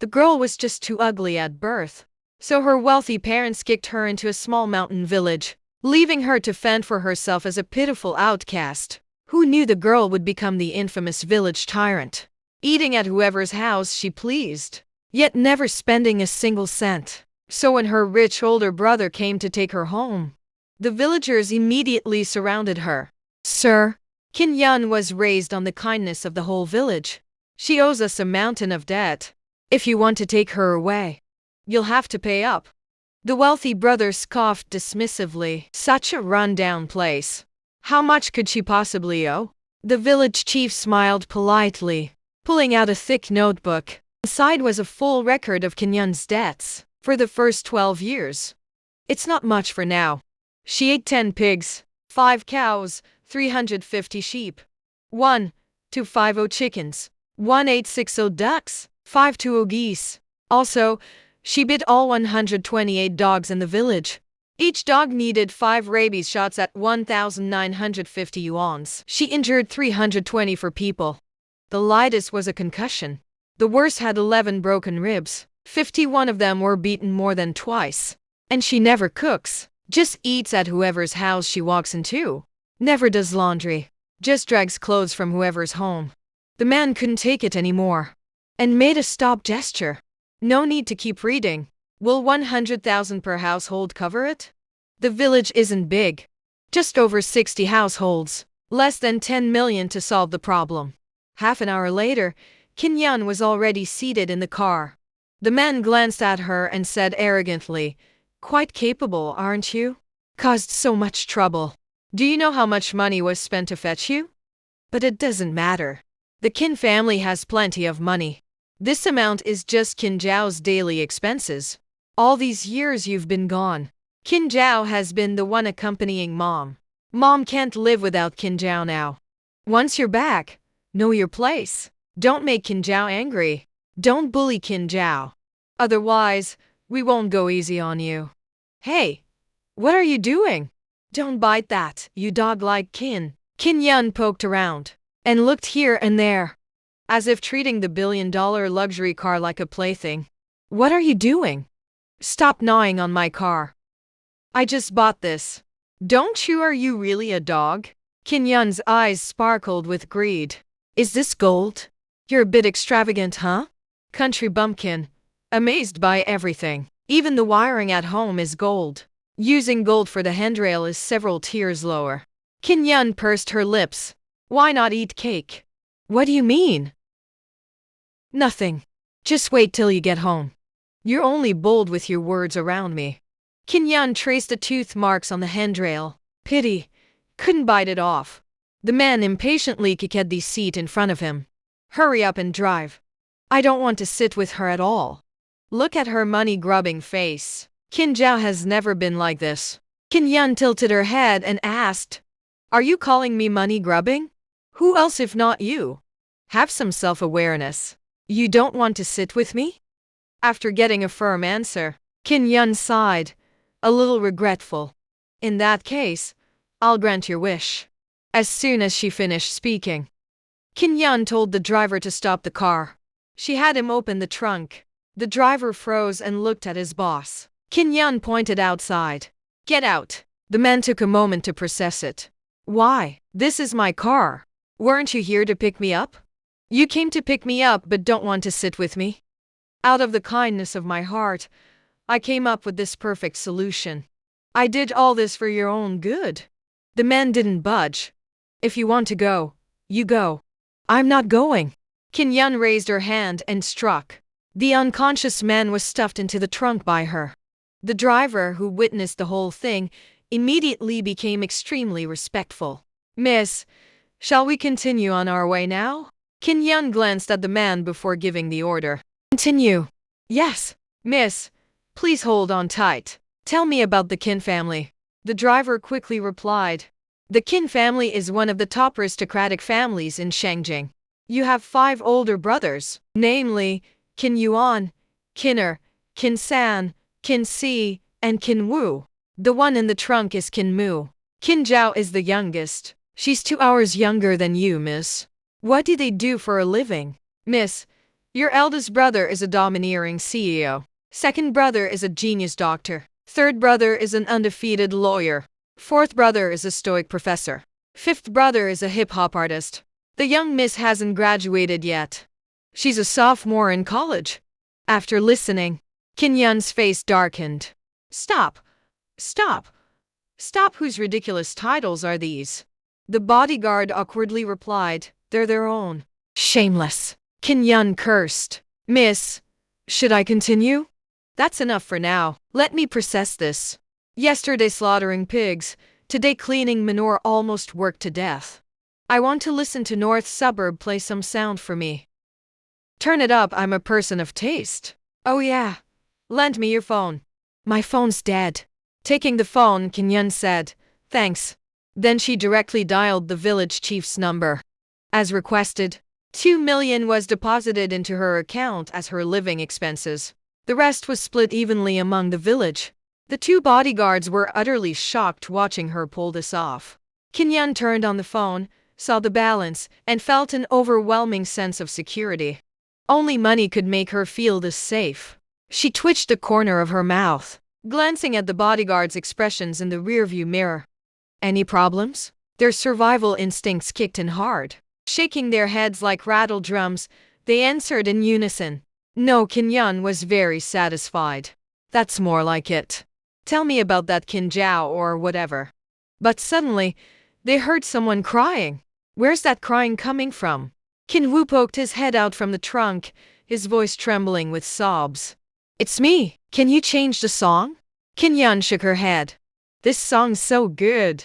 The girl was just too ugly at birth. So her wealthy parents kicked her into a small mountain village, leaving her to fend for herself as a pitiful outcast. Who knew the girl would become the infamous village tyrant, eating at whoever's house she pleased, yet never spending a single cent. So when her rich older brother came to take her home, the villagers immediately surrounded her. Sir, Kin Yun was raised on the kindness of the whole village. She owes us a mountain of debt. If you want to take her away, you'll have to pay up. The wealthy brother scoffed dismissively. Such a run-down place. How much could she possibly owe? The village chief smiled politely, pulling out a thick notebook. Inside was a full record of Kin Yun's debts for the first 12 years. It's not much for now. She ate 10 pigs, 5 cows, 350 sheep, 1,250 chickens, 1,860 ducks, 520 geese. Also, she bit all 128 dogs in the village. Each dog needed 5 rabies shots at 1,950 yuans. She injured 324 people. The lightest was a concussion. The worst had 11 broken ribs. 51 of them were beaten more than twice. And she never cooks, just eats at whoever's house she walks into. Never does laundry, just drags clothes from whoever's home. The man couldn't take it anymore and made a stop gesture. No need to keep reading. Will 100,000 per household cover it? The village isn't big. Just over 60 households. Less than 10 million to solve the problem. Half an hour later, Kin Yun was already seated in the car. The man glanced at her and said arrogantly, "Quite capable, aren't you? Caused so much trouble. Do you know how much money was spent to fetch you? But it doesn't matter. The Qin family has plenty of money. This amount is just Qin Zhao's daily expenses. All these years you've been gone, Qin Zhao has been the one accompanying Mom. Mom can't live without Qin Zhao now. Once you're back, know your place. Don't make Qin Zhao angry. Don't bully Qin Zhao. Otherwise, we won't go easy on you." "Hey, what are you doing? Don't bite that, you dog-like Qin." Qin Yun poked around and looked here and there, as if treating the billion-dollar luxury car like a plaything. "What are you doing? Stop gnawing on my car. I just bought this. Don't you? Are you really a dog?" Qin Yun's eyes sparkled with greed. "Is this gold? You're a bit extravagant, huh? Country bumpkin, amazed by everything. Even the wiring at home is gold. Using gold for the handrail is several tiers lower." Qin Yun pursed her lips. "Why not eat cake?" "What do you mean?" "Nothing. Just wait till you get home. You're only bold with your words around me." Qin Yun traced the tooth marks on the handrail. Pity. Couldn't bite it off. The man impatiently kicked the seat in front of him. "Hurry up and drive. I don't want to sit with her at all. Look at her money-grubbing face. Qin Zhao has never been like this." Qin Yun tilted her head and asked, "Are you calling me money-grubbing? Who else if not you? Have some self-awareness. You don't want to sit with me?" After getting a firm answer, Qin Yun sighed, a little regretful. "In that case, I'll grant your wish." As soon as she finished speaking, Qin Yun told the driver to stop the car. She had him open the trunk. The driver froze and looked at his boss. Qin Yun pointed outside. "Get out." The man took a moment to process it. "Why? This is my car. Weren't you here to pick me up? You came to pick me up but don't want to sit with me?" "Out of the kindness of my heart, I came up with this perfect solution. I did all this for your own good." The man didn't budge. "If you want to go, you go." "I'm not going." Qin Yun raised her hand and struck. The unconscious man was stuffed into the trunk by her. The driver, who witnessed the whole thing, immediately became extremely respectful. "Miss, shall we continue on our way now?" Qin Yun glanced at the man before giving the order. "Continue." "Yes." "Miss, please hold on tight. Tell me about the Qin family." The driver quickly replied. "The Qin family is one of the top aristocratic families in Shangjing. You have 5 older brothers, namely, Qin Yuan, Qin Er, Qin San, Qin Si, and Qin Wu. The one in the trunk is Qin Mu. Qin Zhao is the youngest. She's 2 hours younger than you, miss." "What do they do for a living?" "Miss, Your eldest brother is a domineering CEO. Second brother is a genius doctor. Third brother is an undefeated lawyer. Fourth brother is a stoic professor. Fifth brother is a hip-hop artist. The young miss hasn't graduated yet. She's a sophomore in college. After listening, Kin Yun's face darkened. Stop. Stop. Stop, whose ridiculous titles are these? The bodyguard awkwardly replied, they're their own. Shameless. Kin Yun cursed. Miss, should I continue? That's enough for now. Let me process this. Yesterday slaughtering pigs, today cleaning manure, almost worked to death. I want to listen to North Suburb play some sound for me. Turn it up, I'm a person of taste. Oh yeah. Lend me your phone. My phone's dead. Taking the phone, Kin Yun said, thanks. Then she directly dialed the village chief's number. As requested, 2 million was deposited into her account as her living expenses. The rest was split evenly among the village. The two bodyguards were utterly shocked watching her pull this off. Kin Yun turned on the phone, saw the balance, and felt an overwhelming sense of security. Only money could make her feel this safe. She twitched the corner of her mouth, glancing at the bodyguards' expressions in the rearview mirror. Any problems? Their survival instincts kicked in hard. Shaking their heads like rattle drums, they answered in unison. No, Kin Yun was very satisfied. That's more like it. Tell me about that Kin Jiao or whatever. But suddenly, they heard someone crying. Where's that crying coming from? Kin Wu poked his head out from the trunk, his voice trembling with sobs. It's me. Can you change the song? Kin Yun shook her head. This song's so good.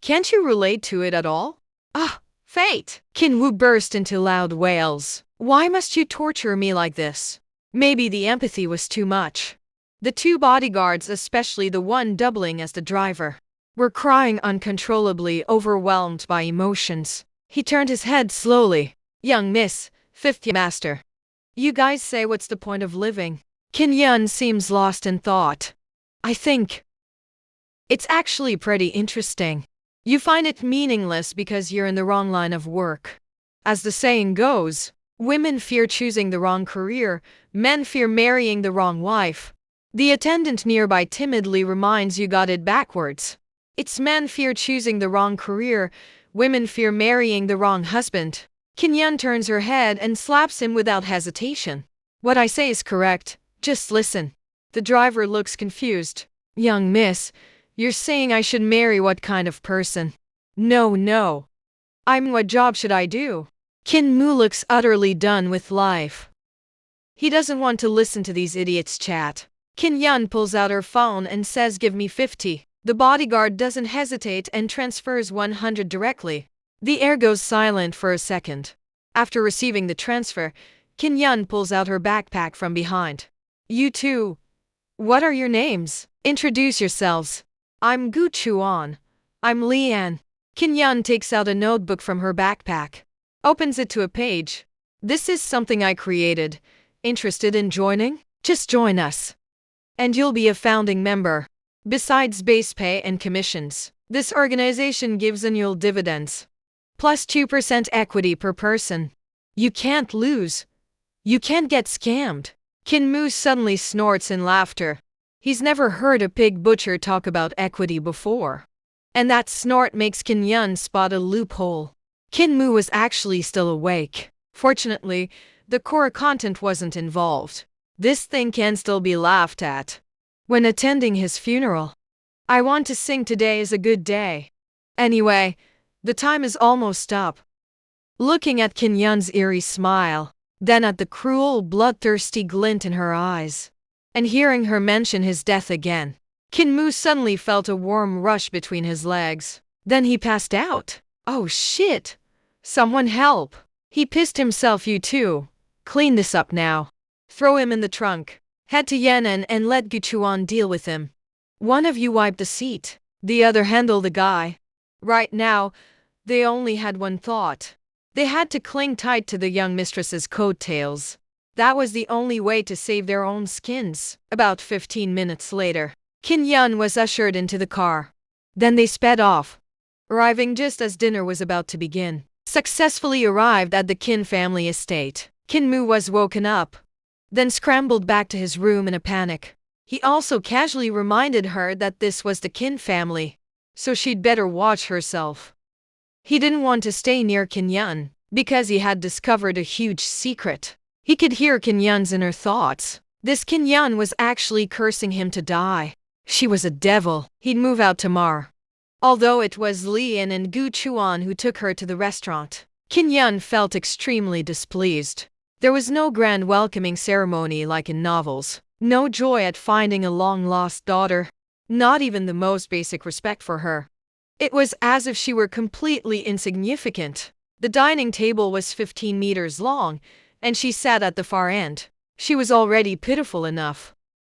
Can't you relate to it at all? Ah, fate! Kin Wu burst into loud wails. Why must you torture me like this? Maybe the empathy was too much. The two bodyguards, especially the one doubling as the driver, were crying uncontrollably, overwhelmed by emotions. He turned his head slowly. Young miss, fifth master. You guys say what's the point of living? Kin Yun seems lost in thought. I think it's actually pretty interesting. You find it meaningless because you're in the wrong line of work. As the saying goes, women fear choosing the wrong career, men fear marrying the wrong wife. The attendant nearby timidly reminds you got it backwards. It's men fear choosing the wrong career, women fear marrying the wrong husband. Kin Yun turns her head and slaps him without hesitation. What I say is correct, just listen. The driver looks confused. Young miss, you're saying I should marry what kind of person? No. What job should I do? Kin Mu looks utterly done with life. He doesn't want to listen to these idiots chat. Kin Yun pulls out her phone and says give me 50. The bodyguard doesn't hesitate and transfers 100 directly. The air goes silent for a second. After receiving the transfer, Kin Yun pulls out her backpack from behind. You two. What are your names? Introduce yourselves. I'm Gu Chuan. I'm Lian. Kin Yun takes out a notebook from her backpack. Opens it to a page. This is something I created. Interested in joining? Just join us. And you'll be a founding member. Besides base pay and commissions, this organization gives annual dividends. Plus 2% equity per person. You can't lose. You can't get scammed. Kin Mu suddenly snorts in laughter. He's never heard a pig butcher talk about equity before. And that snort makes Kin Yun spot a loophole. Kin Mu was actually still awake. Fortunately, the core content wasn't involved. This thing can still be laughed at. When attending his funeral, I want to sing today is a good day. Anyway, the time is almost up. Looking at Kin Yun's eerie smile, then at the cruel, bloodthirsty glint in her eyes, and hearing her mention his death again, Kin Mu suddenly felt a warm rush between his legs. Then he passed out. Oh shit! Someone help! He pissed himself. You two. Clean this up now. Throw him in the trunk. Head to Yan'an and let Guchuan deal with him. One of you wipe the seat, the other handle the guy. Right now, they only had one thought. They had to cling tight to the young mistress's coattails. That was the only way to save their own skins. About 15 minutes later, Kin Yun was ushered into the car. Then they sped off, arriving just as dinner was about to begin. Successfully arrived at the Kin family estate. Kinmu was woken up, then scrambled back to his room in a panic. He also casually reminded her that this was the Kin family, so she'd better watch herself. He didn't want to stay near Kinyan, because he had discovered a huge secret. He could hear Kinyan's inner thoughts. This Kinyan was actually cursing him to die. She was a devil. He'd move out tomorrow. Although it was Lian and Gu Chuan who took her to the restaurant, Kinyan felt extremely displeased. There was no grand welcoming ceremony like in novels. No joy at finding a long-lost daughter. Not even the most basic respect for her. It was as if she were completely insignificant. The dining table was 15 meters long, and she sat at the far end. She was already pitiful enough,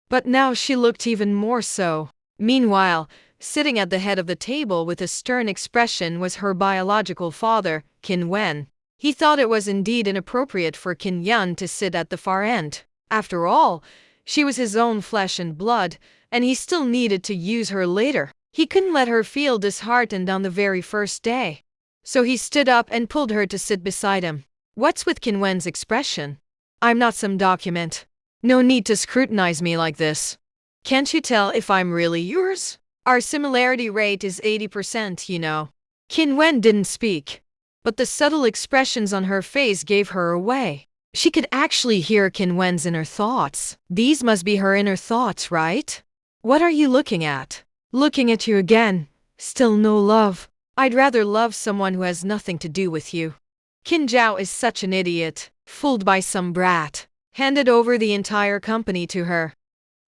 but now she looked even more so. Meanwhile, sitting at the head of the table with a stern expression was her biological father, Qin Wen. He thought it was indeed inappropriate for Qin Yan to sit at the far end. After all, she was his own flesh and blood, and he still needed to use her later. He couldn't let her feel disheartened on the very first day. So he stood up and pulled her to sit beside him. What's with Qin Wen's expression? I'm not some document. No need to scrutinize me like this. Can't you tell if I'm really yours? Our similarity rate is 80%, you know. Qin Wen didn't speak, but the subtle expressions on her face gave her away. She could actually hear Qin Wen's inner thoughts. These must be her inner thoughts, right? What are you looking at? Looking at you again. Still no love. I'd rather love someone who has nothing to do with you. Qin Zhao is such an idiot. Fooled by some brat. Handed over the entire company to her.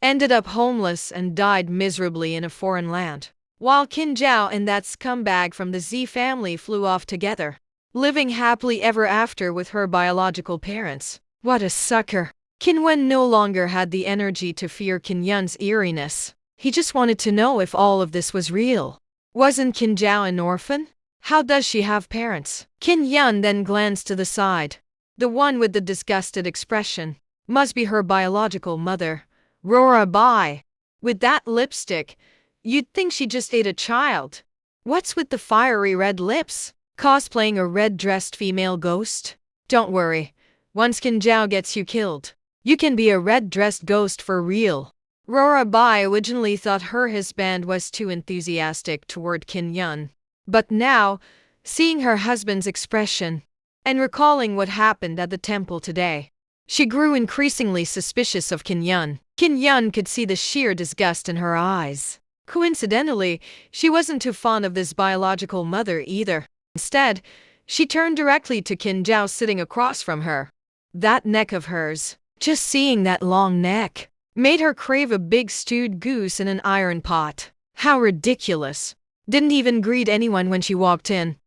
Ended up homeless and died miserably in a foreign land. While Qin Zhao and that scumbag from the Z family flew off together. Living happily ever after with her biological parents. What a sucker. Qin Wen no longer had the energy to fear Qin Yan's eeriness. He just wanted to know if all of this was real. Wasn't Qin Zhao an orphan? How does she have parents? Qin Yan then glanced to the side. The one with the disgusted expression. Must be her biological mother. Rora Bai. With that lipstick, you'd think she just ate a child. What's with the fiery red lips? Cosplaying a red-dressed female ghost? Don't worry. Once Qin Zhao gets you killed, you can be a red-dressed ghost for real. Rora Bai originally thought her husband was too enthusiastic toward Qin Yan. But now, seeing her husband's expression, and recalling what happened at the temple today, she grew increasingly suspicious of Qin Yan. Qin Yan could see the sheer disgust in her eyes. Coincidentally, she wasn't too fond of this biological mother either. Instead, she turned directly to Qin Zhao sitting across from her. That neck of hers, just seeing that long neck, made her crave a big stewed goose in an iron pot. How ridiculous. Didn't even greet anyone when she walked in.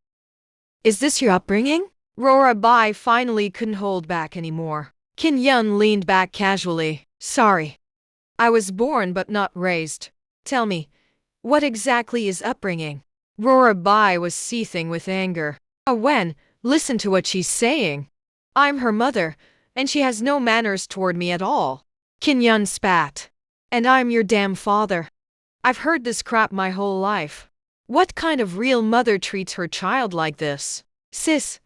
Is this your upbringing? Rora Bai finally couldn't hold back anymore. Qin Yan leaned back casually. Sorry. I was born but not raised. Tell me, what exactly is upbringing? Rora Bai was seething with anger. Oh Wen, listen to what she's saying. I'm her mother, and she has no manners toward me at all. Qin Yan spat. And I'm your damn father. I've heard this crap my whole life. What kind of real mother treats her child like this? Sis,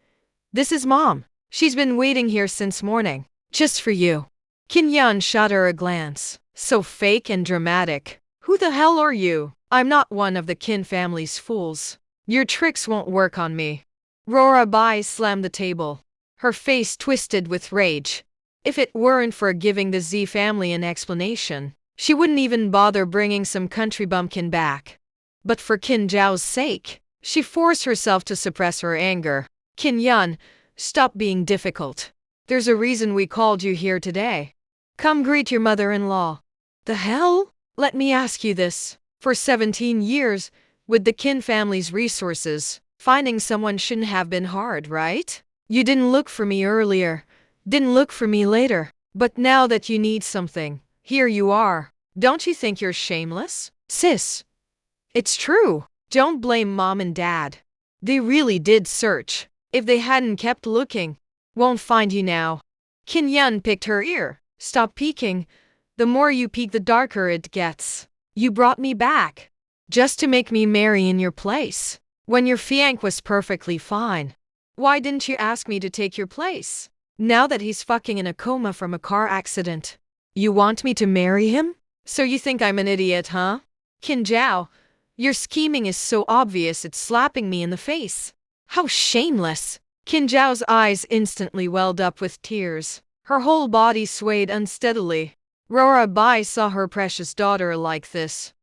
this is Mom. She's been waiting here since morning. Just for you. Qin Yan shot her a glance. So fake and dramatic. Who the hell are you? I'm not one of the Qin family's fools. Your tricks won't work on me. Rora Bai slammed the table. Her face twisted with rage. If it weren't for giving the Z family an explanation, she wouldn't even bother bringing some country bumpkin back. But for Qin Zhao's sake, she forced herself to suppress her anger. Qin Yan, stop being difficult. There's a reason we called you here today. Come greet your mother-in-law. The hell? Let me ask you this. For 17 years, with the Qin family's resources, finding someone shouldn't have been hard, right? You didn't look for me earlier, didn't look for me later, but now that you need something, here you are. Don't you think you're shameless? Sis, it's true. Don't blame Mom and Dad. They really did search. If they hadn't kept looking, won't find you now. Qin Yan picked her ear. Stop peeking. The more you peek, the darker it gets. You brought me back, just to make me marry in your place, when your fiancé was perfectly fine. Why didn't you ask me to take your place? Now that he's fucking in a coma from a car accident. You want me to marry him? So you think I'm an idiot, huh? Qin Zhao, your scheming is so obvious it's slapping me in the face. How shameless! Qin Zhao's eyes instantly welled up with tears. Her whole body swayed unsteadily. Rora Bai saw her precious daughter like this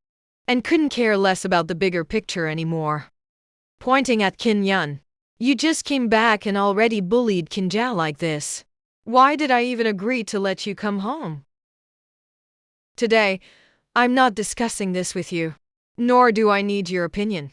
and couldn't care less about the bigger picture anymore. Pointing at Qin Yun. You just came back and already bullied Qin Zhao like this. Why did I even agree to let you come home? Today, I'm not discussing this with you. Nor do I need your opinion.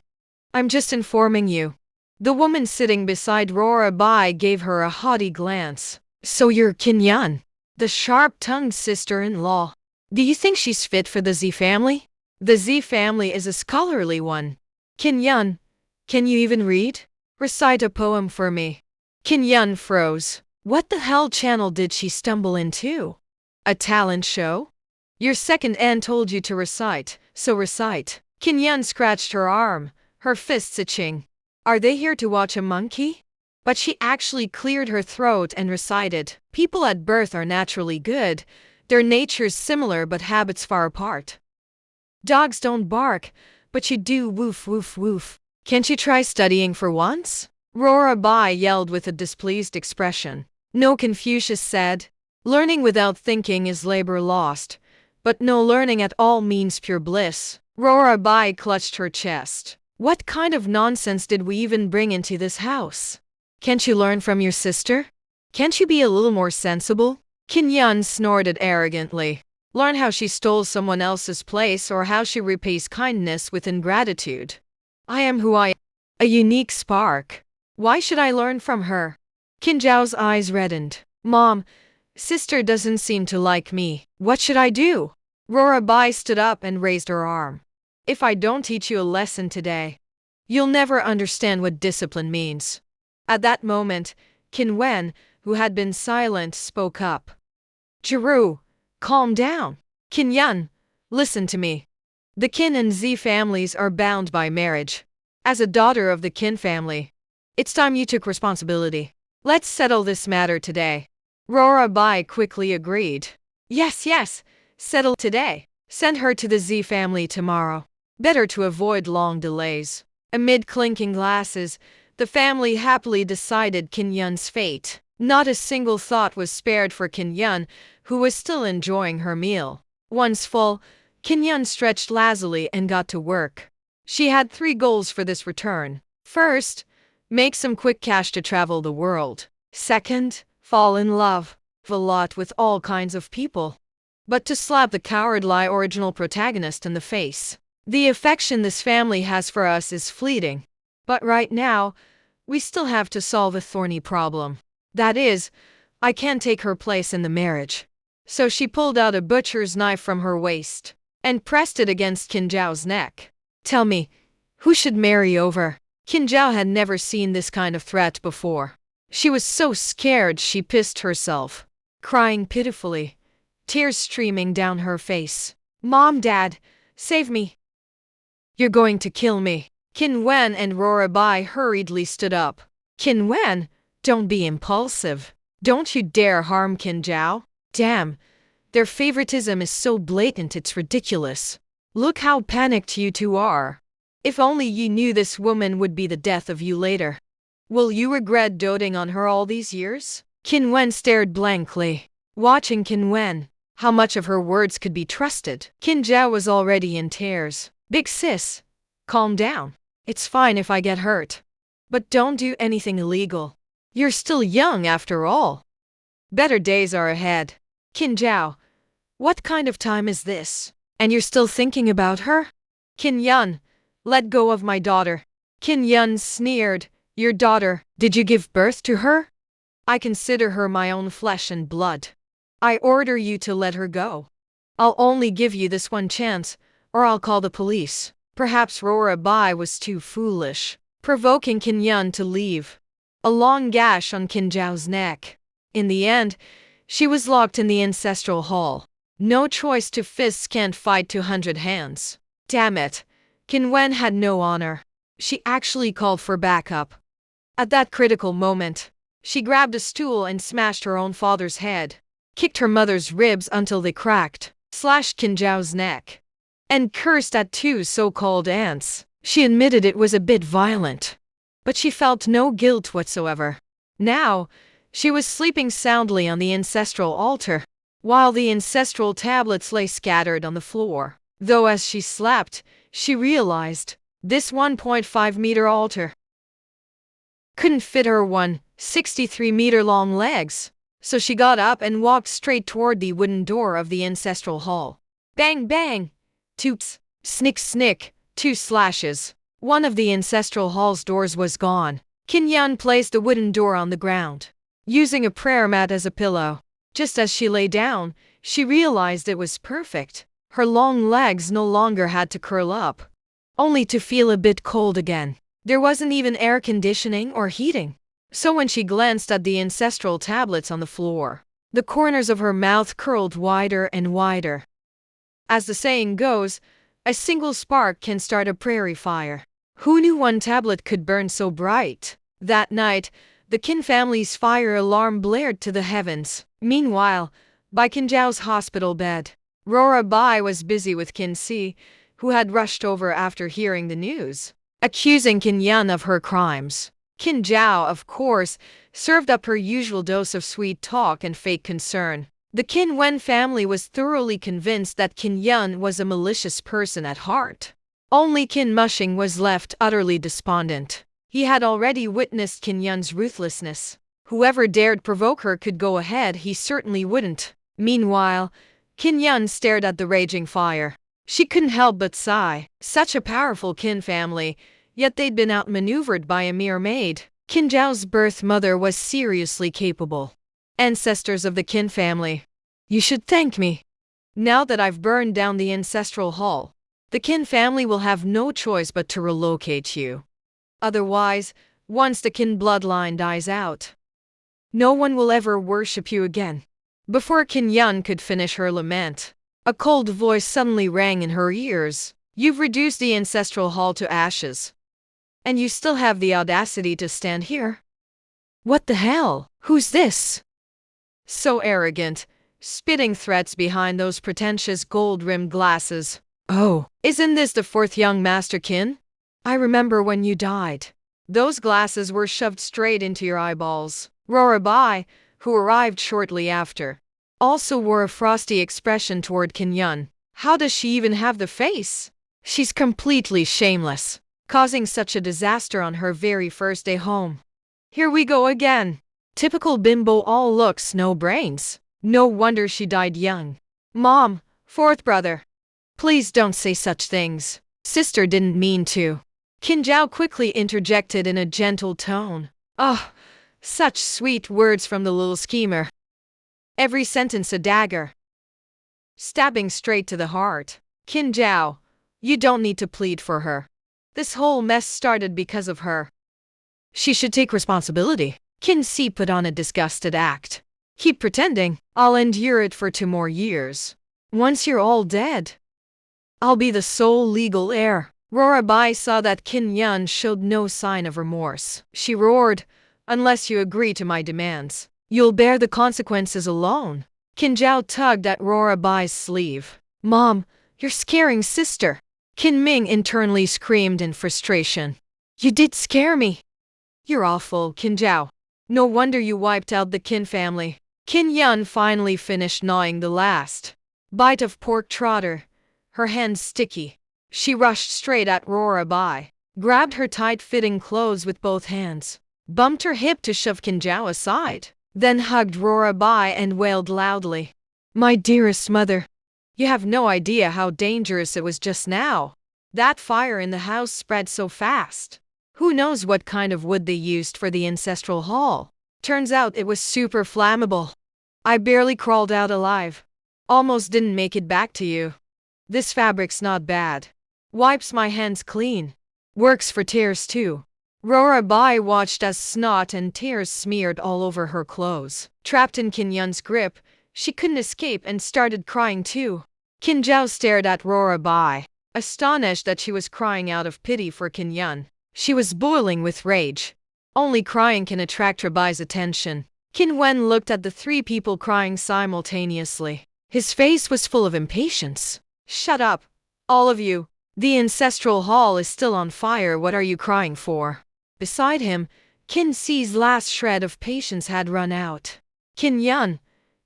I'm just informing you. The woman sitting beside Rora Bai gave her a haughty glance. So you're Qin Yun, the sharp-tongued sister-in-law. Do you think she's fit for the Z family? The Z family is a scholarly one. Qin Yun, can you even read? Recite a poem for me. Qin Yun froze. What the hell channel did she stumble into? A talent show? Your second aunt told you to recite, so recite. Qin Yun scratched her arm, her fists itching. Are they here to watch a monkey? But she actually cleared her throat and recited. People at birth are naturally good. Their natures similar but habits far apart. Dogs don't bark, but you do woof woof woof. Can't you try studying for once? Rora Bai yelled with a displeased expression. No, Confucius said. Learning without thinking is labor lost, but no learning at all means pure bliss. Rora Bai clutched her chest. What kind of nonsense did we even bring into this house? Can't you learn from your sister? Can't you be a little more sensible? Qin Yun snorted arrogantly. Learn how she stole someone else's place or how she repays kindness with ingratitude. I am who I am, a unique spark. Why should I learn from her? Qin Zhao's eyes reddened. Mom, sister doesn't seem to like me. What should I do? Rora Bai stood up and raised her arm. If I don't teach you a lesson today, you'll never understand what discipline means. At that moment, Qin Wen, who had been silent, spoke up. Jiru, calm down. Qin Yun, listen to me. The Qin and Z families are bound by marriage. As a daughter of the Qin family, it's time you took responsibility. Let's settle this matter today. Rora Bai quickly agreed. Yes, settle today. Send her to the Z family tomorrow. Better to avoid long delays. Amid clinking glasses, the family happily decided Qin Yun's fate. Not a single thought was spared for Qin Yun, who was still enjoying her meal. Once full, Qin Yun stretched lazily and got to work. She had 3 goals for this return. First, make some quick cash to travel the world. Second, fall in love a lot with all kinds of people. But to slap the cowardly original protagonist in the face. The affection this family has for us is fleeting. But right now, we still have to solve a thorny problem. That is, I can't take her place in the marriage. So she pulled out a butcher's knife from her waist and pressed it against Qin Zhao's neck. Tell me, who should marry over? Qin Zhao had never seen this kind of threat before. She was so scared she pissed herself, crying pitifully, tears streaming down her face. Mom, Dad, save me. You're going to kill me. Qin Wen and Rora Bai hurriedly stood up. Qin Wen, don't be impulsive. Don't you dare harm Qin Zhao. Damn, their favoritism is so blatant it's ridiculous. Look how panicked you two are. If only you knew this woman would be the death of you later. Will you regret doting on her all these years? Qin Wen stared blankly, watching Qin Wen. How much of her words could be trusted? Qin Zhao was already in tears. Big sis, calm down. It's fine if I get hurt. But don't do anything illegal. You're still young after all. Better days are ahead. Qin Zhao, what kind of time is this? And you're still thinking about her? Qin Yun, let go of my daughter. Qin Yun sneered. Your daughter, did you give birth to her? I consider her my own flesh and blood. I order you to let her go. I'll only give you this one chance, or I'll call the police. Perhaps Rora Bai was too foolish, provoking Qin Yun to leave. A long gash on Qin Zhao's neck. In the end, she was locked in the ancestral hall. No choice to fists can't fight 200 hands. Damn it. Qin Wen had no honor. She actually called for backup. At that critical moment, She grabbed a stool and smashed her own father's head, kicked her mother's ribs until they cracked, slashed Qin Zhao's neck, and cursed at two so-called aunts. She admitted it was a bit violent, but she felt no guilt whatsoever. Now, she was sleeping soundly on the ancestral altar, while the ancestral tablets lay scattered on the floor. Though as she slept, she realized this 1.5-meter altar couldn't fit her 163-meter long legs, so she got up and walked straight toward the wooden door of the ancestral hall. Bang bang! Toops! Snick snick! 2 slashes. One of the ancestral hall's doors was gone. Qin Yan placed the wooden door on the ground, using a prayer mat as a pillow. Just as she lay down, she realized it was perfect. Her long legs no longer had to curl up, only to feel a bit cold again. There wasn't even air conditioning or heating. So when she glanced at the ancestral tablets on the floor, the corners of her mouth curled wider and wider. As the saying goes, a single spark can start a prairie fire. Who knew one tablet could burn so bright? That night, the Qin family's fire alarm blared to the heavens. Meanwhile, by Qin Zhao's hospital bed, Rora Bai was busy with Qin Si, who had rushed over after hearing the news, accusing Qin Yan of her crimes. Qin Zhao, of course, served up her usual dose of sweet talk and fake concern. The Qin Wen family was thoroughly convinced that Qin Yan was a malicious person at heart. Only Qin Mushing was left utterly despondent. He had already witnessed Qin Yan's ruthlessness. Whoever dared provoke her could go ahead, he certainly wouldn't. Meanwhile, Qin Yan stared at the raging fire. She couldn't help but sigh. Such a powerful Qin family, yet they'd been outmaneuvered by a mere maid. Qin Zhao's birth mother was seriously capable. Ancestors of the Qin family, you should thank me. Now that I've burned down the ancestral hall, the Qin family will have no choice but to relocate you. Otherwise, once the Qin bloodline dies out, no one will ever worship you again. Before Qin Yan could finish her lament, a cold voice suddenly rang in her ears. You've reduced the ancestral hall to ashes, and you still have the audacity to stand here? What the hell? Who's this? So arrogant, spitting threats behind those pretentious gold-rimmed glasses. Oh, isn't this the fourth young Master Qin? I remember when you died. Those glasses were shoved straight into your eyeballs. Rora Bai, who arrived shortly after, also wore a frosty expression toward Qin Yan. How does she even have the face? She's completely shameless, causing such a disaster on her very first day home. Here we go again. Typical bimbo, all looks, no brains. No wonder she died young. Mom, fourth brother, please don't say such things. Sister didn't mean to. Qin Zhao quickly interjected in a gentle tone. Oh, such sweet words from the little schemer. Every sentence a dagger, stabbing straight to the heart. Qin Zhao, you don't need to plead for her. This whole mess started because of her. She should take responsibility. Qin Si put on a disgusted act. Keep pretending. I'll endure it for 2 more years. Once you're all dead, I'll be the sole legal heir. Rora Bai saw that Qin Yan showed no sign of remorse. She roared, unless you agree to my demands, you'll bear the consequences alone. Qin Zhao tugged at Rora Bai's sleeve. Mom, you're scaring sister. Qin Ming internally screamed in frustration. You did scare me. You're awful, Qin Zhao. No wonder you wiped out the Qin family. Qin Yan finally finished gnawing the last bite of pork trotter, her hands sticky. She rushed straight at Rora Bai, grabbed her tight-fitting clothes with both hands, bumped her hip to shove Qin Zhao aside, then hugged Rora Bai and wailed loudly. My dearest mother, you have no idea how dangerous it was just now. That fire in the house spread so fast. Who knows what kind of wood they used for the ancestral hall? Turns out it was super flammable. I barely crawled out alive. Almost didn't make it back to you. This fabric's not bad. Wipes my hands clean. Works for tears too. Rora Bai watched as snot and tears smeared all over her clothes. Trapped in Qin Yan's grip, she couldn't escape and started crying too. Qin Zhao stared at Rora Bai, astonished that she was crying out of pity for Qin Yan. She was boiling with rage. Only crying can attract Rabai's attention. Qin Wen looked at the three people crying simultaneously. His face was full of impatience. Shut up, all of you. The ancestral hall is still on fire. What are you crying for? Beside him, Qin Si's last shred of patience had run out. Qin Yun,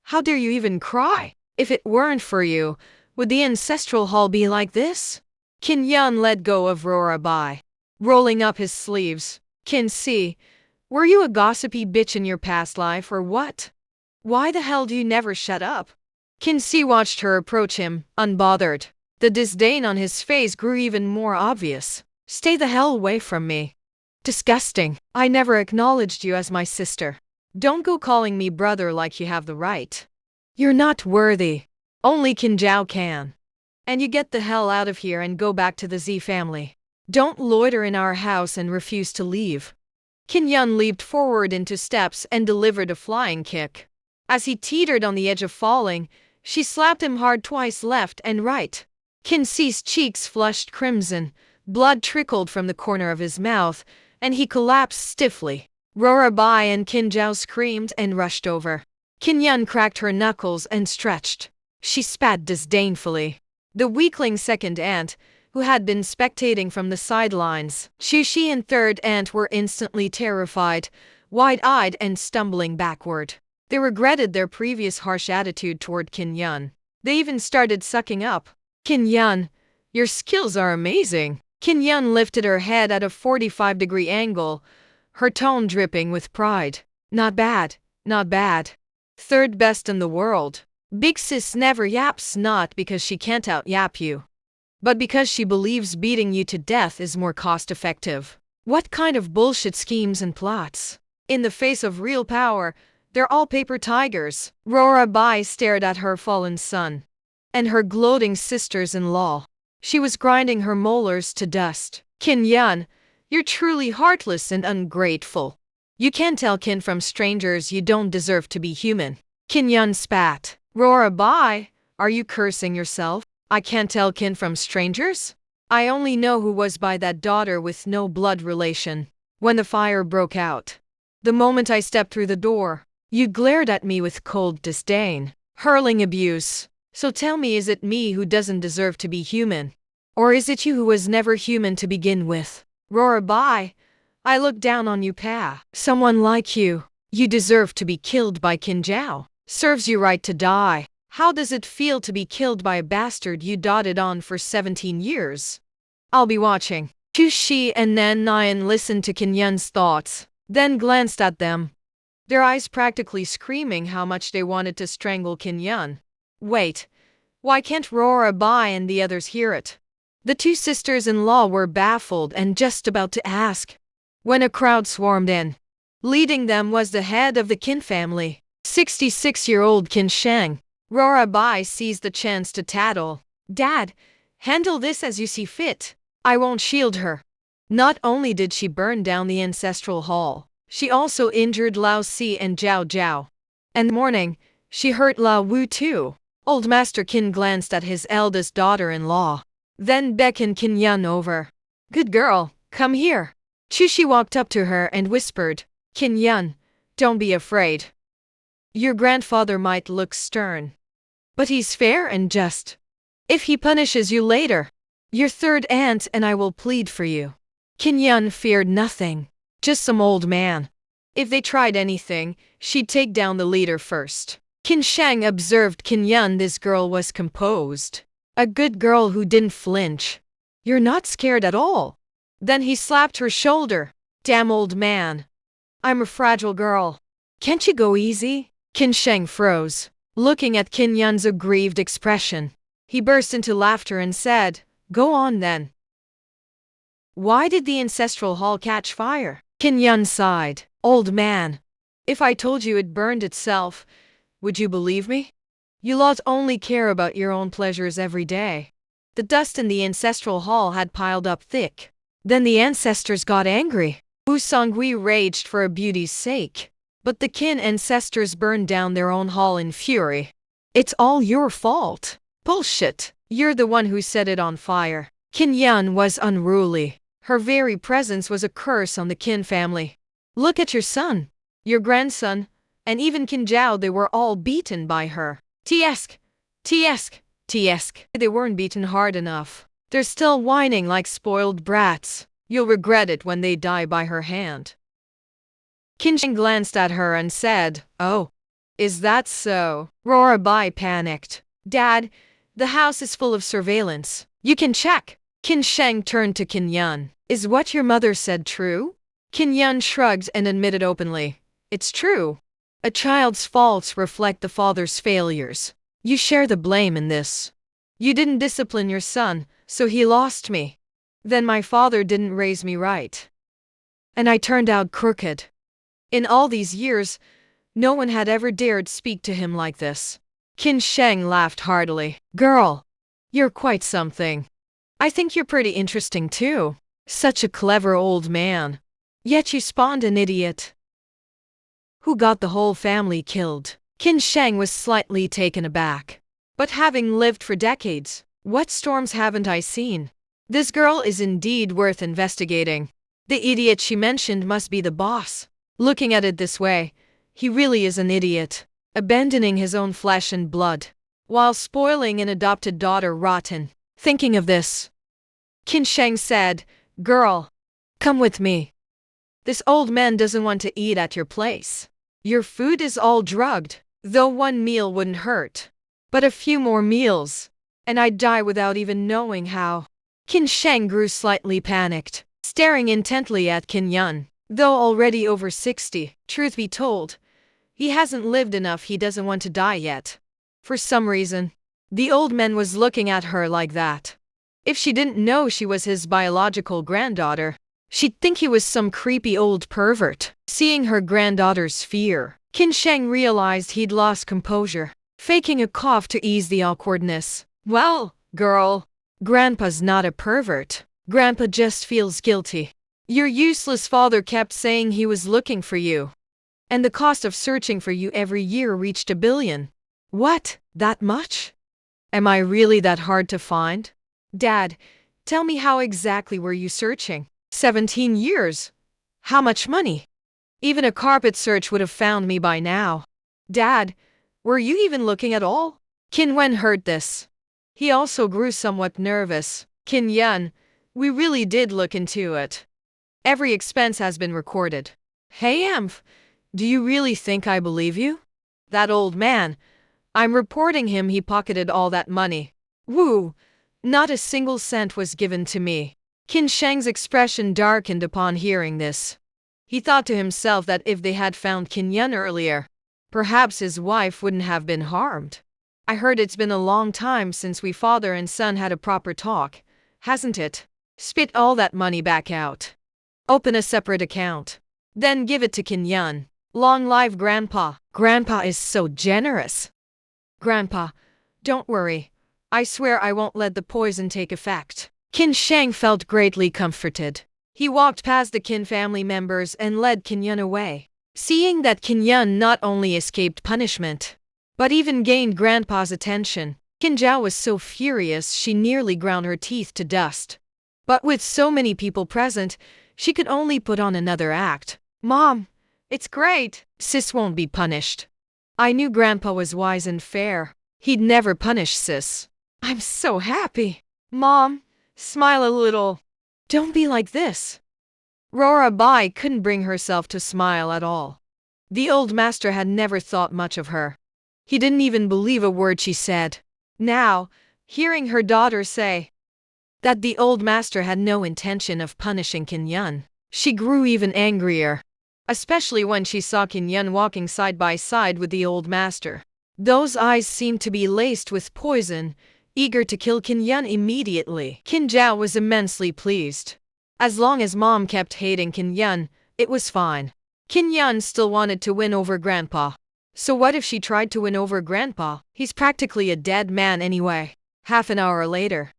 how dare you even cry? If it weren't for you, would the ancestral hall be like this? Qin Yun let go of Rabai, rolling up his sleeves. Qin Si, were you a gossipy bitch in your past life or what? Why the hell do you never shut up? Qin Si watched her approach him, unbothered. The disdain on his face grew even more obvious. Stay the hell away from me. Disgusting. I never acknowledged you as my sister. Don't go calling me brother like you have the right. You're not worthy. Only Qin Zhao can. And you get the hell out of here and go back to the Z family. Don't loiter in our house and refuse to leave. Qin Yun leaped forward into steps and delivered a flying kick. As he teetered on the edge of falling, she slapped him hard twice left and right. Qin Si's cheeks flushed crimson, blood trickled from the corner of his mouth, and he collapsed stiffly. Rabai and Qin Zhao screamed and rushed over. Qin Yun cracked her knuckles and stretched. She spat disdainfully. The weakling second aunt, who had been spectating from the sidelines, Xu and third aunt were instantly terrified, wide-eyed and stumbling backward. They regretted their previous harsh attitude toward Qin Yun. They even started sucking up. Qin Yun, your skills are amazing. Qin Yun lifted her head at a 45-degree angle, her tone dripping with pride. Not bad, not bad. Third best in the world. Big sis never yaps, not because she can't out-yap you, but because she believes beating you to death is more cost-effective. What kind of bullshit schemes and plots? In the face of real power, they're all paper tigers. Rabai stared at her fallen son and her gloating sisters-in-law. She was grinding her molars to dust. Qin Yun, you're truly heartless and ungrateful. You can't tell kin from strangers. You don't deserve to be human. Qin Yun spat. Rabai, are you cursing yourself? I can't tell kin from strangers? I only know who was by that daughter with no blood relation. When the fire broke out, the moment I stepped through the door, you glared at me with cold disdain, hurling abuse. So tell me, is it me who doesn't deserve to be human? Or is it you who was never human to begin with? Rabai, I look down on you, pa. Someone like you. You deserve to be killed by Qin Zhao. Serves you right to die. How does it feel to be killed by a bastard you doted on for 17 years? I'll be watching. Xu and Nan Nian listened to Qin Yun's thoughts, then glanced at them, their eyes practically screaming how much they wanted to strangle Qin Yun. Wait, why can't Rabai and the others hear it? The two sisters-in-law were baffled and just about to ask, when a crowd swarmed in. Leading them was the head of the Qin family, 66-year-old Qin Sheng. Rabai seized the chance to tattle. Dad, handle this as you see fit. I won't shield her. Not only did she burn down the ancestral hall, she also injured Lao Si and Zhao Zhao. And morning, she hurt Lao Wu too. Old Master Qin glanced at his eldest daughter-in-law, then beckoned Qin Yun over. Good girl, come here. Xu walked up to her and whispered, Qin Yun, don't be afraid. Your grandfather might look stern, but he's fair and just. If he punishes you later, your third aunt and I will plead for you. Qin Yun feared nothing, just some old man. If they tried anything, she'd take down the leader first. Qin Sheng observed Qin Yun. This girl was composed. A good girl who didn't flinch. You're not scared at all. Then he slapped her shoulder. Damn old man. I'm a fragile girl. Can't you go easy? Qin Sheng froze, looking at Qin Yun's aggrieved expression. He burst into laughter and said, Go on then. Why did the ancestral hall catch fire? Qin Yun sighed. Old man, if I told you it burned itself, would you believe me? You lot only care about your own pleasures every day. The dust in the ancestral hall had piled up thick. Then the ancestors got angry. Wu Songui raged for a beauty's sake. But the Qin ancestors burned down their own hall in fury. It's all your fault. Bullshit. You're the one who set it on fire. Qin Yun was unruly. Her very presence was a curse on the Qin family. Look at your son, your grandson, and even Kinjao, they were all beaten by her. Tiesk, tiesk, tiesk. They weren't beaten hard enough. They're still whining like spoiled brats. You'll regret it when they die by her hand. Kinsheng glanced at her and said, "Oh, is that so?" Rora Bai panicked. "Dad, the house is full of surveillance. You can check." Qin Sheng turned to Qin Yun. "Is what your mother said true?" Qin Yun shrugged and admitted openly, "It's true. A child's faults reflect the father's failures. You share the blame in this. You didn't discipline your son, so he lost me. Then my father didn't raise me right. And I turned out crooked. In all these years, no one had ever dared speak to him like this." Qin Sheng laughed heartily. "Girl, you're quite something. I think you're pretty interesting too. Such a clever old man. Yet you spawned an idiot who got the whole family killed." Qin Sheng was slightly taken aback. "But having lived for decades, what storms haven't I seen? This girl is indeed worth investigating. The idiot she mentioned must be the boss. Looking at it this way, he really is an idiot, abandoning his own flesh and blood, while spoiling an adopted daughter rotten." Thinking of this, Qin Sheng said, "Girl, come with me. This old man doesn't want to eat at your place. Your food is all drugged, though one meal wouldn't hurt. But a few more meals, and I'd die without even knowing how." Qin Sheng grew slightly panicked, staring intently at Qin Yun. Though already over 60, truth be told, he hasn't lived enough. He doesn't want to die yet. For some reason, the old man was looking at her like that. If she didn't know she was his biological granddaughter, she'd think he was some creepy old pervert. Seeing her granddaughter's fear, Qin Sheng realized he'd lost composure, faking a cough to ease the awkwardness. "Well, girl, Grandpa's not a pervert. Grandpa just feels guilty. Your useless father kept saying he was looking for you, and the cost of searching for you every year reached $1 billion. What? That much? Am I really that hard to find? Dad, tell me, how exactly were you searching? 17 years. How much money? Even a carpet search would have found me by now. Dad, were you even looking at all?" Qin Wen heard this. He also grew somewhat nervous. "Qin Yun, we really did look into it. Every expense has been recorded." "Hey Amph, do you really think I believe you? That old man, I'm reporting him, he pocketed all that money. Woo, not a single cent was given to me." Qin Sheng's expression darkened upon hearing this. He thought to himself that if they had found Qin Yun earlier, perhaps his wife wouldn't have been harmed. "I heard it's been a long time since we father and son had a proper talk, hasn't it? Spit all that money back out. Open a separate account. Then give it to Qin Yun. Long live Grandpa. Grandpa is so generous." "Grandpa, don't worry. I swear I won't let the poison take effect." Qin Sheng felt greatly comforted. He walked past the Qin family members and led Qin Yun away. Seeing that Qin Yun not only escaped punishment, but even gained Grandpa's attention, Qin Zhao was so furious she nearly ground her teeth to dust. But with so many people present, she could only put on another act. "Mom, it's great. Sis won't be punished. I knew Grandpa was wise and fair. He'd never punish Sis. I'm so happy. Mom, smile a little. Don't be like this." Rora Bai couldn't bring herself to smile at all. The old master had never thought much of her. He didn't even believe a word she said. Now, hearing her daughter say that the old master had no intention of punishing Qin Yun, she grew even angrier, especially when she saw Qin Yun walking side by side with the old master. Those eyes seemed to be laced with poison, eager to kill Qin Yun immediately. Qin Zhao was immensely pleased. As long as Mom kept hating Qin Yun, it was fine. Qin Yun still wanted to win over Grandpa. So what if she tried to win over Grandpa? He's practically a dead man anyway. Half an hour later,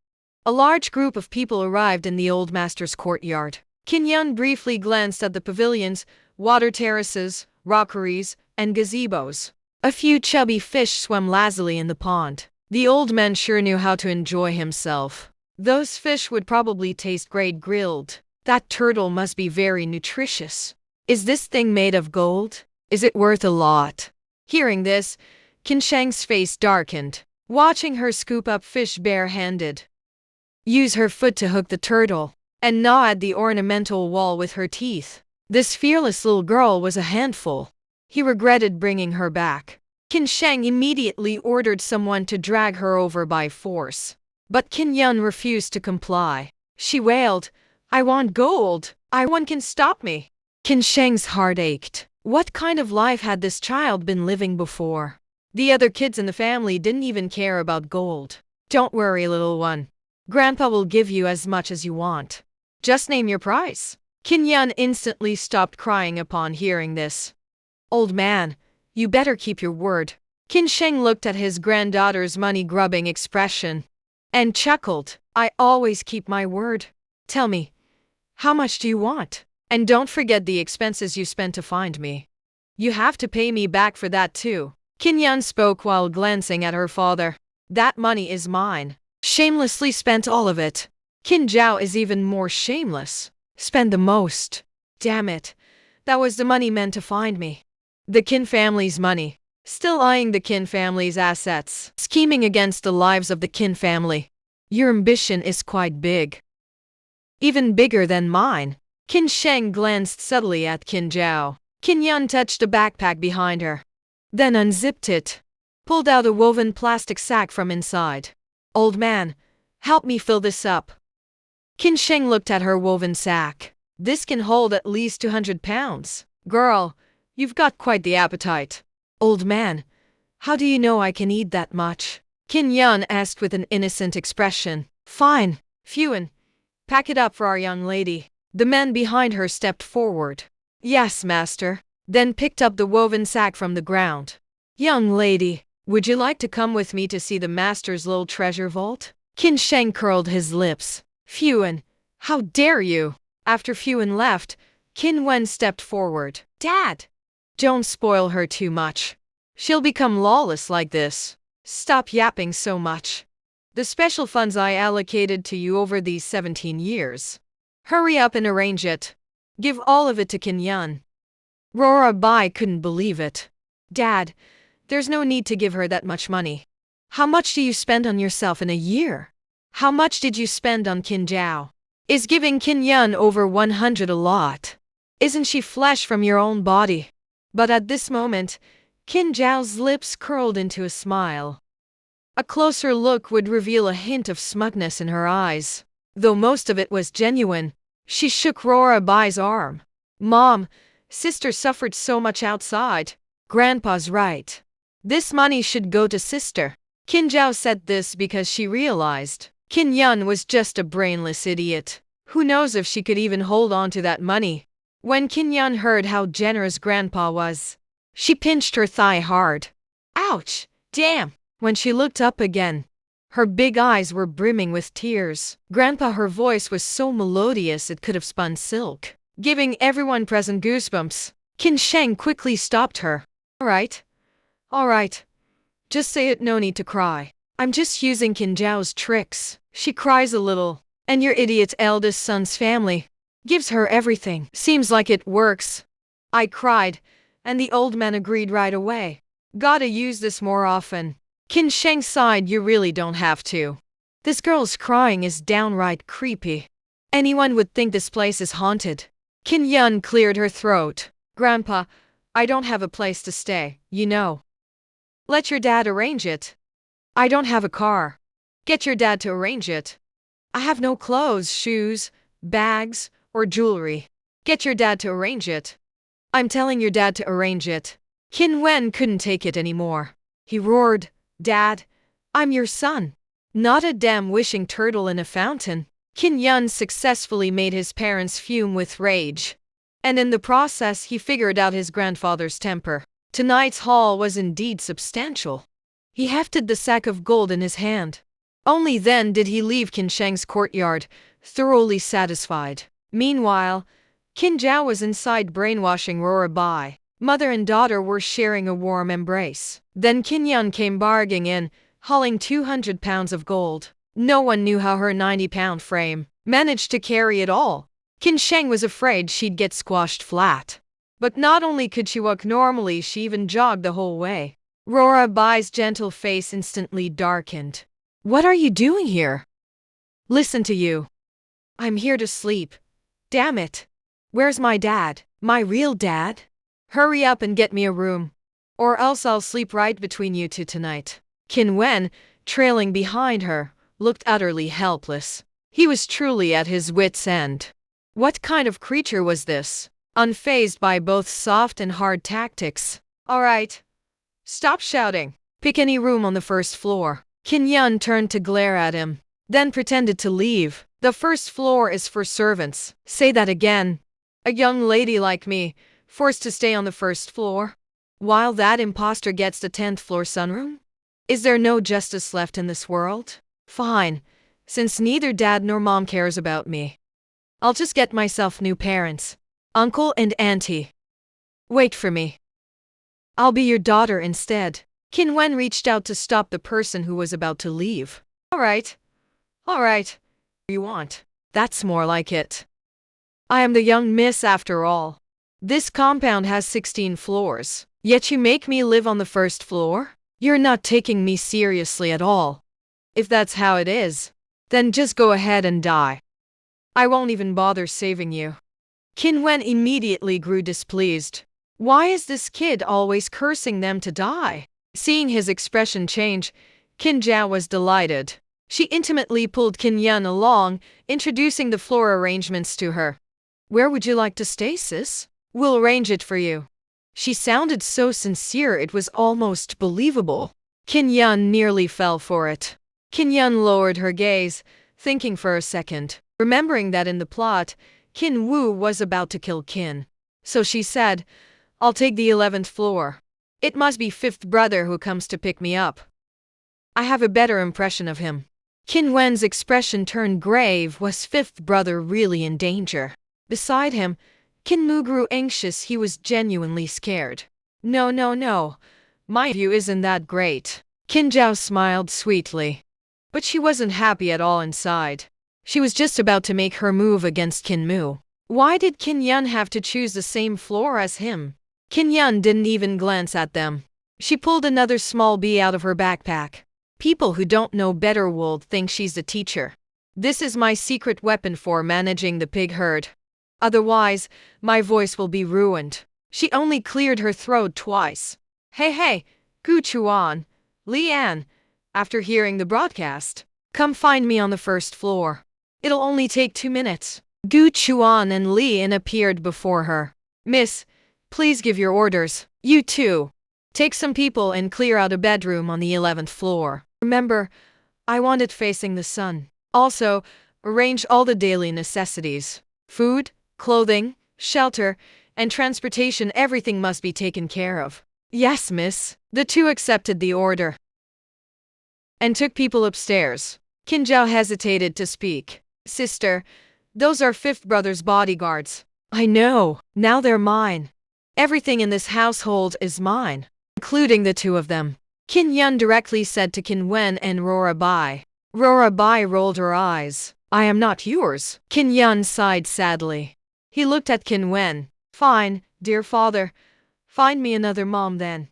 a large group of people arrived in the old master's courtyard. Qin Yun briefly glanced at the pavilions, water terraces, rockeries, and gazebos. A few chubby fish swam lazily in the pond. The old man sure knew how to enjoy himself. Those fish would probably taste great grilled. That turtle must be very nutritious. Is this thing made of gold? Is it worth a lot? Hearing this, Qin Sheng's face darkened, watching her scoop up fish bare-handed. Use her foot to hook the turtle, and gnaw at the ornamental wall with her teeth. This fearless little girl was a handful. He regretted bringing her back. Qin Sheng immediately ordered someone to drag her over by force. But Qin Yun refused to comply. She wailed, "I want gold. One can stop me." Qin Sheng's heart ached. What kind of life had this child been living before? The other kids in the family didn't even care about gold. Don't worry, little one. Grandpa will give you as much as you want. Just name your price. Qin Yun instantly stopped crying upon hearing this. Old man, you better keep your word. Qin Sheng looked at his granddaughter's money-grubbing expression and chuckled. I always keep my word. Tell me, how much do you want? And don't forget the expenses you spent to find me. You have to pay me back for that too. Qin Yun spoke while glancing at her father. That money is mine. Shamelessly spent all of it. Qin Zhao is even more shameless. Spend the most. Damn it. That was the money meant to find me. The Qin family's money. Still eyeing the Qin family's assets. Scheming against the lives of the Qin family. Your ambition is quite big. Even bigger than mine. Qin Sheng glanced subtly at Qin Zhao. Qin Yun touched a backpack behind her. Then unzipped it. Pulled out a woven plastic sack from inside. Old man, help me fill this up. Qin Sheng looked at her woven sack. This can hold at least 200 pounds. Girl, you've got quite the appetite. Old man, how do you know I can eat that much? Qin Yun asked with an innocent expression. Fine, Fuan. Pack it up for our young lady. The man behind her stepped forward. Yes, master. Then picked up the woven sack from the ground. Young lady, would you like to come with me to see the master's little treasure vault? Qin Sheng curled his lips. Fuan, how dare you? After Fuan left, Qin Wen stepped forward. Dad! Don't spoil her too much. She'll become lawless like this. Stop yapping so much. The special funds I allocated to you over these 17 years. Hurry up and arrange it. Give all of it to Qin Yun. Rora Bai couldn't believe it. Dad, there's no need to give her that much money. How much do you spend on yourself in a year? How much did you spend on Qin Zhao? Is giving Qin Yun over 100 a lot? Isn't she flesh from your own body? But at this moment, Qin Zhao's lips curled into a smile. A closer look would reveal a hint of smugness in her eyes. Though most of it was genuine, she shook Rora Bai's arm. Mom, sister suffered so much outside. Grandpa's right. This money should go to sister. Qin Zhao said this because she realized Qin Yun was just a brainless idiot. Who knows if she could even hold on to that money? When Qin Yun heard how generous Grandpa was, she pinched her thigh hard. Ouch! Damn! When she looked up again, her big eyes were brimming with tears. Grandpa, her voice was so melodious it could have spun silk, giving everyone present goosebumps. Qin Sheng quickly stopped her. All right. Just say it, no need to cry. I'm just using Qin Zhao's tricks. She cries a little, and your idiot's eldest son's family gives her everything. Seems like it works. I cried, and the old man agreed right away. Gotta use this more often. Qin Sheng sighed. You really don't have to. This girl's crying is downright creepy. Anyone would think this place is haunted. Qin Yun cleared her throat. Grandpa, I don't have a place to stay, you know. Let your dad arrange it. I don't have a car. Get your dad to arrange it. I have no clothes, shoes, bags, or jewelry. Get your dad to arrange it. I'm telling your dad to arrange it. Qin Wen couldn't take it anymore. He roared, Dad, I'm your son. Not a damn wishing turtle in a fountain. Qin Yun successfully made his parents fume with rage. And in the process he figured out his grandfather's temper. Tonight's haul was indeed substantial. He hefted the sack of gold in his hand. Only then did he leave Qin Sheng's courtyard, thoroughly satisfied. Meanwhile, Qin Zhao was inside brainwashing Rora Bai. Mother and daughter were sharing a warm embrace. Then Qin Yun came barging in, hauling 200 pounds of gold. No one knew how her 90-pound frame managed to carry it all. Qin Sheng was afraid she'd get squashed flat. But not only could she walk normally, she even jogged the whole way. Rora Bai's gentle face instantly darkened. What are you doing here? Listen to you. I'm here to sleep. Damn it. Where's my dad? My real dad? Hurry up and get me a room. Or else I'll sleep right between you two tonight. Qin Wen, trailing behind her, looked utterly helpless. He was truly at his wits' end. What kind of creature was this? Unfazed by both soft and hard tactics. All right. Stop shouting. Pick any room on the first floor. Qin Yun turned to glare at him, then pretended to leave. The first floor is for servants. Say that again. A young lady like me, forced to stay on the first floor, while that imposter gets the 10th floor sunroom? Is there no justice left in this world? Fine, since neither dad nor mom cares about me. I'll just get myself new parents. Uncle and auntie. Wait for me. I'll be your daughter instead. Qin Wen reached out to stop the person who was about to leave. All right. You want. That's more like it. I am the young miss after all. This compound has 16 floors, yet you make me live on the first floor? You're not taking me seriously at all. If that's how it is, then just go ahead and die. I won't even bother saving you. Qin Wen immediately grew displeased. Why is this kid always cursing them to die? Seeing his expression change, Qin Zhao was delighted. She intimately pulled Qin Yun along, introducing the floor arrangements to her. Where would you like to stay, sis? We'll arrange it for you. She sounded so sincere it was almost believable. Qin Yun nearly fell for it. Qin Yun lowered her gaze, thinking for a second, remembering that in the plot, Qin Wu was about to kill Qin. So she said, I'll take the 11th floor. It must be fifth brother who comes to pick me up. I have a better impression of him. Qin Wen's expression turned grave. Was fifth brother really in danger? Beside him, Qin Mu grew anxious. He was genuinely scared. No. My view isn't that great. Qin Zhao smiled sweetly. But she wasn't happy at all inside. She was just about to make her move against Qin Mu. Why did Qin Yun have to choose the same floor as him? Qin Yun didn't even glance at them. She pulled another small bee out of her backpack. People who don't know better will think she's the teacher. This is my secret weapon for managing the pig herd. Otherwise, my voice will be ruined. She only cleared her throat twice. Hey, Gu Chuan, Li An, after hearing the broadcast, come find me on the first floor. It'll only take 2 minutes. Gu Chuan and Li An appeared before her. Miss, please give your orders. You too. Take some people and clear out a bedroom on the 11th floor. Remember, I want it facing the sun. Also, arrange all the daily necessities. Food, clothing, shelter, and transportation. Everything must be taken care of. Yes, miss. The two accepted the order and took people upstairs. Qin Zhao hesitated to speak. Sister, those are fifth brother's bodyguards. I know. Now they're mine. Everything in this household is mine, including the two of them. Qin Yun directly said to Qin Wen and Rora Bai. Rora Bai rolled her eyes. I am not yours. Qin Yun sighed sadly. He looked at Qin Wen. Fine, dear father. Find me another mom then.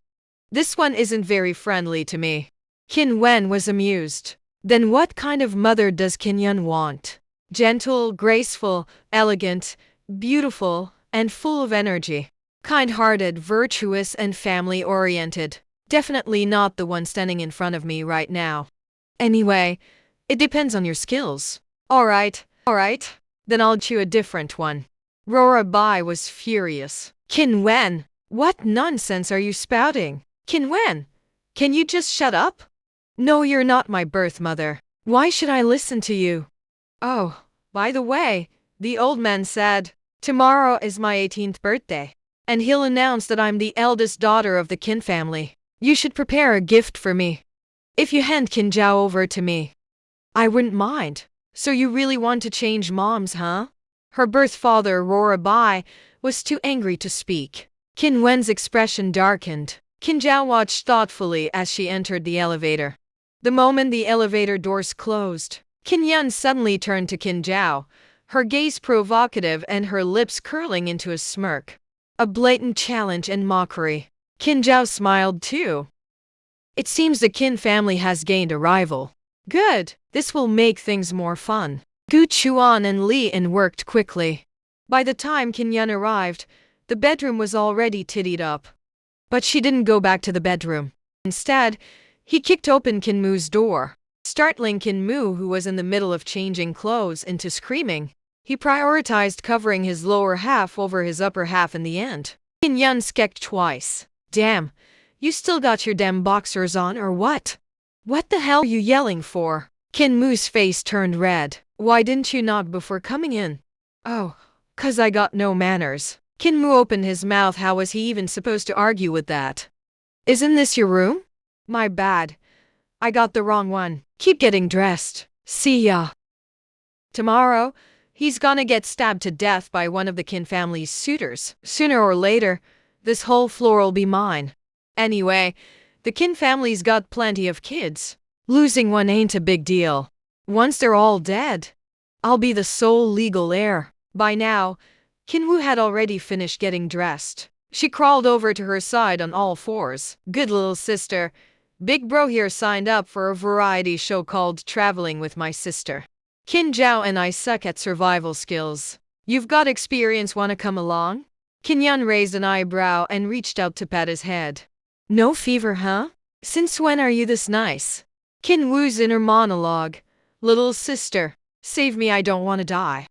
This one isn't very friendly to me. Qin Wen was amused. Then what kind of mother does Qin Yun want? Gentle, graceful, elegant, beautiful, and full of energy. Kind-hearted, virtuous, and family-oriented. Definitely not the one standing in front of me right now. Anyway, it depends on your skills. All right. Then I'll choose a different one. Rora Bai was furious. Qin Wen, what nonsense are you spouting? Qin Wen, can you just shut up? No, you're not my birth mother. Why should I listen to you? Oh, by the way, the old man said, tomorrow is my 18th birthday, and he'll announce that I'm the eldest daughter of the Qin family. You should prepare a gift for me. If you hand Qin Zhao over to me, I wouldn't mind. So you really want to change moms, huh? Her birth father, Rora Bai, was too angry to speak. Qin Wen's expression darkened. Qin Zhao watched thoughtfully as she entered the elevator. The moment the elevator doors closed, Qin Yun suddenly turned to Qin Zhao, her gaze provocative and her lips curling into a smirk. A blatant challenge and mockery. Qin Zhao smiled too. It seems the Qin family has gained a rival. Good, this will make things more fun. Gu Chuan and Li En worked quickly. By the time Qin Yun arrived, the bedroom was already tittied up. But she didn't go back to the bedroom. Instead, he kicked open Qin Mu's door, startling Qin Mu, who was in the middle of changing clothes, into screaming. He prioritized covering his lower half over his upper half in the end. Qin Yun skeked twice. Damn, you still got your damn boxers on or what? What the hell are you yelling for? Qin Mu's face turned red. Why didn't you knock before coming in? Oh, 'cause I got no manners. Qin Mu opened his mouth. How was he even supposed to argue with that? Isn't this your room? My bad. I got the wrong one. Keep getting dressed. See ya. Tomorrow, he's gonna get stabbed to death by one of the Qin family's suitors. Sooner or later, this whole floor'll be mine. Anyway, the Qin family's got plenty of kids. Losing one ain't a big deal. Once they're all dead, I'll be the sole legal heir. By now, Qin Wu had already finished getting dressed. She crawled over to her side on all fours. Good little sister. Big bro here signed up for a variety show called Traveling with My Sister. Qin Zhao and I suck at survival skills. You've got experience, wanna come along? Qin Yun raised an eyebrow and reached out to pat his head. No fever, huh? Since when are you this nice? Qin Wu's inner monologue. Little sister, save me, I don't wanna die.